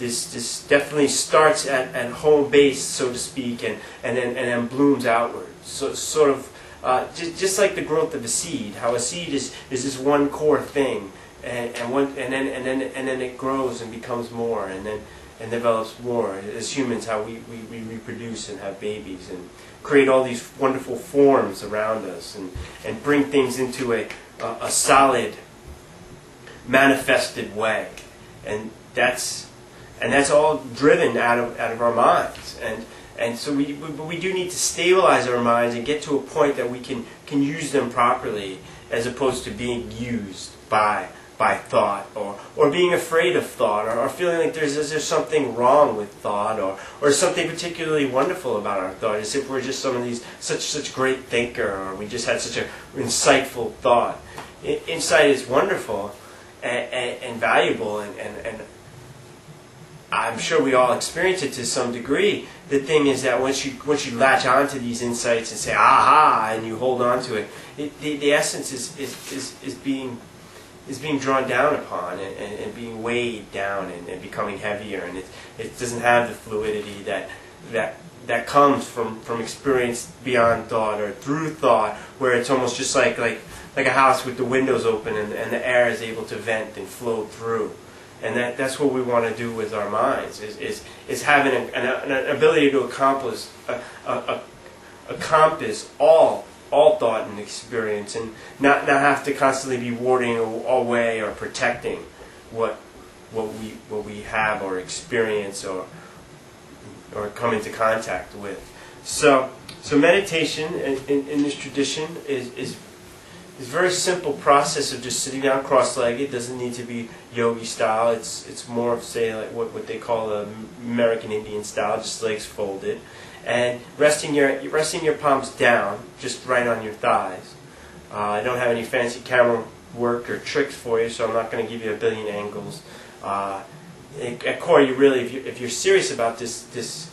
this definitely starts at home base, so to speak, and then blooms outward. So sort of just like the growth of a seed, how a seed is this one core thing, and then it grows and becomes more, and develops more. As humans, how we reproduce and have babies and create all these wonderful forms around us, and bring things into a solid, manifested way, and that's all driven out of our minds, and so we do need to stabilize our minds and get to a point that we can use them properly, as opposed to being used by thought, or being afraid of thought, or feeling like there's something wrong with thought, or something particularly wonderful about our thought, as if we're just some of these such great thinker, or we just had such an insightful thought. Insight is wonderful and valuable, and I'm sure we all experience it to some degree. The thing is that once you latch onto these insights and say aha, and you hold on to it, the essence is being drawn down upon, and being weighed down, and becoming heavier, and it doesn't have the fluidity that comes from experience beyond thought or through thought, where it's almost just like a house with the windows open, and the air is able to vent and flow through. And that's what we want to do with our minds, is having an ability to encompass all thought and experience, and not have to constantly be warding away or protecting what we have or experience or come into contact with. So meditation in this tradition is a very simple process of just sitting down cross-legged. It doesn't need to be yogi style. It's more of, say, like what they call the American Indian style, just legs folded, and resting your palms down, just right on your thighs. I don't have any fancy camera work or tricks for you, so I'm not going to give you a billion angles. At core, you really, if you're serious about this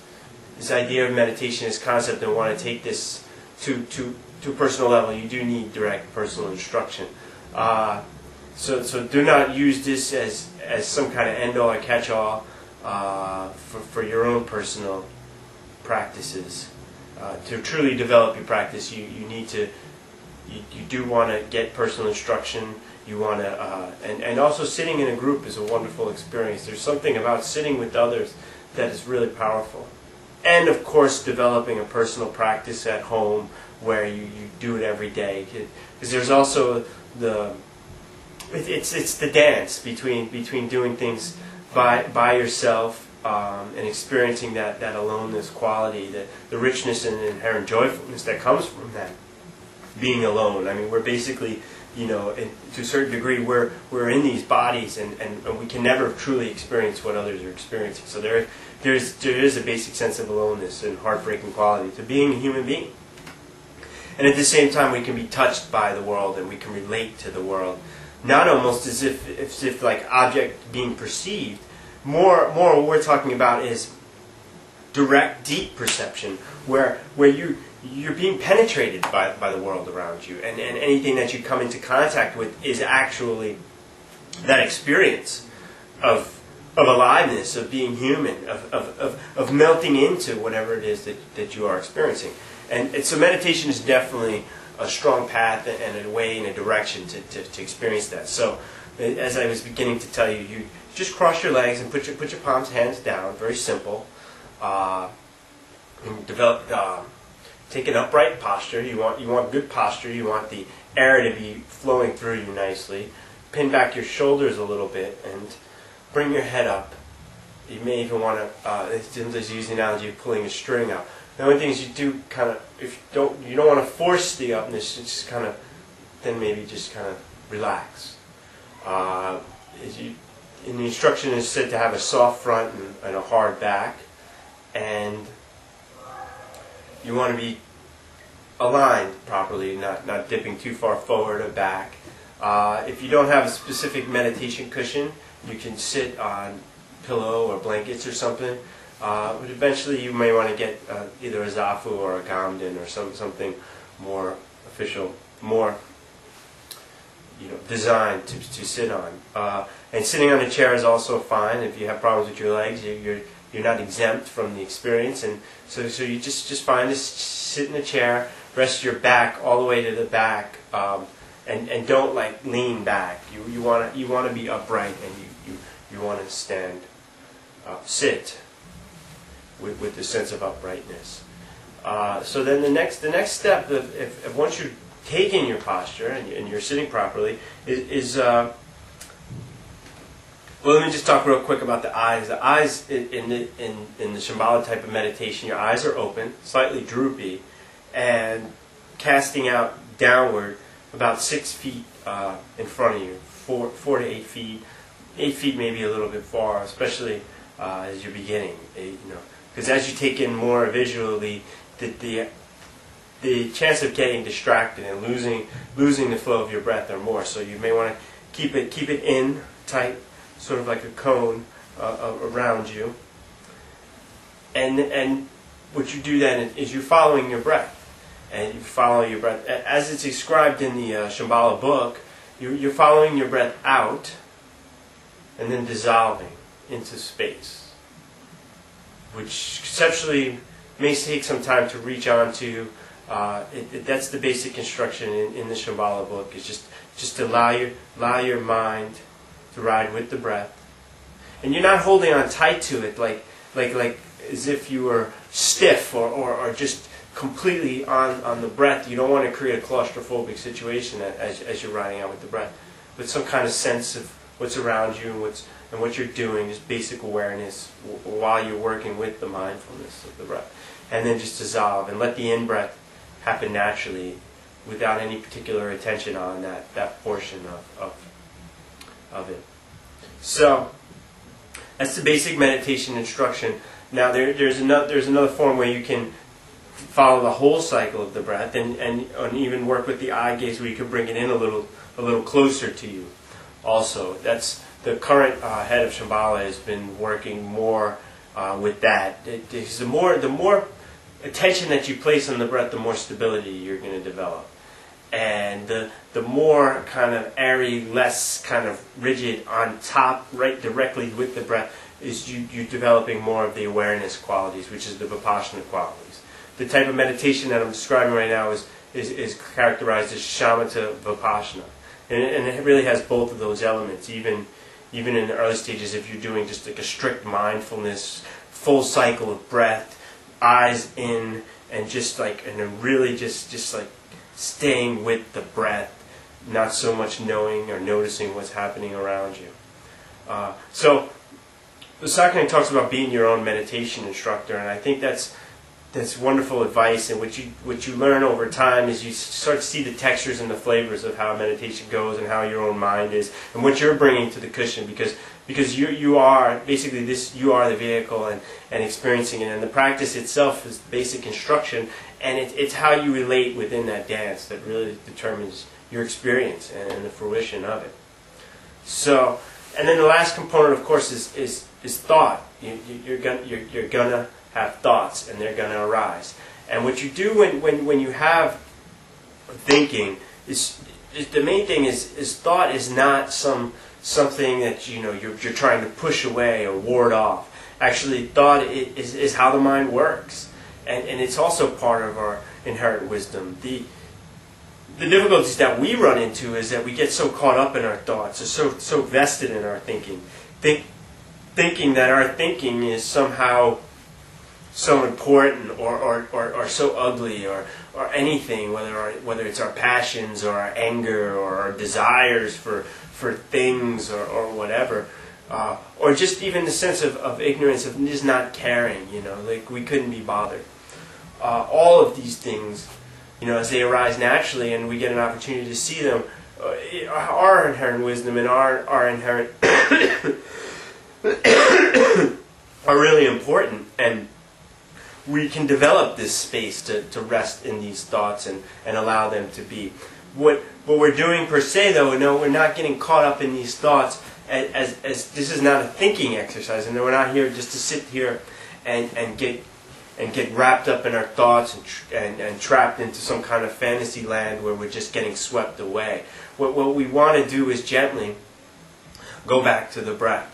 idea of meditation, this concept, and want to take this to a personal level, you do need direct personal instruction. So do not use this as some kind of end-all or catch-all for your own personal practices. To truly develop your practice, you need to, you do want to get personal instruction. You want to, and also sitting in a group is a wonderful experience. There's something about sitting with others that is really powerful. And of course, developing a personal practice at home where you do it every day, because there's also it's the dance between doing things by yourself and experiencing that aloneness quality, the richness and inherent joyfulness that comes from that being alone. I mean, we're basically, to a certain degree, we're in these bodies, and we can never truly experience what others are experiencing. So there is a basic sense of aloneness and heartbreaking quality to being a human being. And at the same time, we can be touched by the world, and we can relate to the world, not almost as if like object being perceived. More what we're talking about is direct, deep perception, where you're being penetrated by the world around you, and anything that you come into contact with is actually that experience of aliveness, of being human, of melting into whatever it is that you are experiencing. And so meditation is definitely a strong path and a way and a direction to experience that. So as I was beginning to tell you, you just cross your legs and put your palms, hands down. Very simple. And take an upright posture. You want good posture. You want the air to be flowing through you nicely. Pin back your shoulders a little bit and bring your head up. You may even want to. Sometimes use the analogy of pulling a string up. The only thing is you do kind of, if you don't want to force the upness, it's just kind of, then maybe just kind of relax. And the instruction is said to have a soft front and a hard back, and you want to be aligned properly, not dipping too far forward or back. If you don't have a specific meditation cushion, you can sit on pillow or blankets or something. But eventually you may want to get either a zafu or a gamden or something more official, more designed to sit on. And sitting on a chair is also fine. If you have problems with your legs, you're not exempt from the experience. And so you just find this, sit in a chair, rest your back all the way to the back, and don't like lean back. You want to be upright, and you want to stand, sit with the sense of uprightness. So then the next step, if once you're taking your posture and you're sitting properly, is well, let me just talk real quick about the eyes. The eyes in the Shambhala type of meditation, your eyes are open, slightly droopy, and casting out downward about 6 feet in front of you, 4 to 8 feet. 8 feet maybe a little bit far, especially as you're beginning. Because as you take in more visually, the chance of getting distracted and losing the flow of your breath are more. So you may want to keep it in tight, sort of like a cone around you. And what you do then is you're following your breath. And you follow your breath. As it's described in the Shambhala book, you're following your breath out and then dissolving into space, which conceptually may take some time to reach onto. That's the basic instruction in the Shambhala book, is just to allow your mind to ride with the breath. And you're not holding on tight to it like as if you were stiff or just completely on the breath. You don't want to create a claustrophobic situation as you're riding out with the breath, but some kind of sense of what's around you and what you're doing, just basic awareness while you're working with the mindfulness of the breath. And then just dissolve and let the in-breath happen naturally without any particular attention on that portion of it. So that's the basic meditation instruction. Now there's another form where you can follow the whole cycle of the breath and even work with the eye gaze, where you can bring it in a little closer to you. Also, that's the current head of Shambhala has been working more with that. The more attention that you place on the breath, the more stability you're going to develop. And the more kind of airy, less kind of rigid on top, right directly with the breath, is you developing more of the awareness qualities, which is the vipassana qualities. The type of meditation that I'm describing right now is characterized as shamatha vipassana. And it really has both of those elements, even in the early stages. If you're doing just like a strict mindfulness, full cycle of breath, eyes in, and just like, and then really just like staying with the breath, not so much knowing or noticing what's happening around you. So the Sakya talks about being your own meditation instructor, and I think that's wonderful advice. And what you learn over time is you start to see the textures and the flavors of how meditation goes and how your own mind is and what you're bringing to the cushion, because you are basically you are the vehicle and experiencing it, and the practice itself is basic instruction, and it's how you relate within that dance that really determines your experience and the fruition of it. So, and then the last component, of course, is thought. You're gonna have thoughts, and they're going to arise. And what you do when you have thinking is the main thing is thought is not something that you're trying to push away or ward off. Actually, thought is how the mind works, and it's also part of our inherent wisdom. The difficulties that we run into is that we get so caught up in our thoughts, or so vested in our thinking, thinking that our thinking is somehow so important or so ugly or anything, whether it's our passions or our anger or our desires for things or whatever, or just even the sense of ignorance, of just not caring, like we couldn't be bothered. All of these things, as they arise naturally and we get an opportunity to see them, our inherent wisdom and our inherent are really important, and we can develop this space to rest in these thoughts and allow them to be. What we're doing per se, though, no, we're not getting caught up in these thoughts as this is not a thinking exercise, and we're not here just to sit here and get and get wrapped up in our thoughts and trapped into some kind of fantasy land where we're just getting swept away. What we want to do is gently go back to the breath.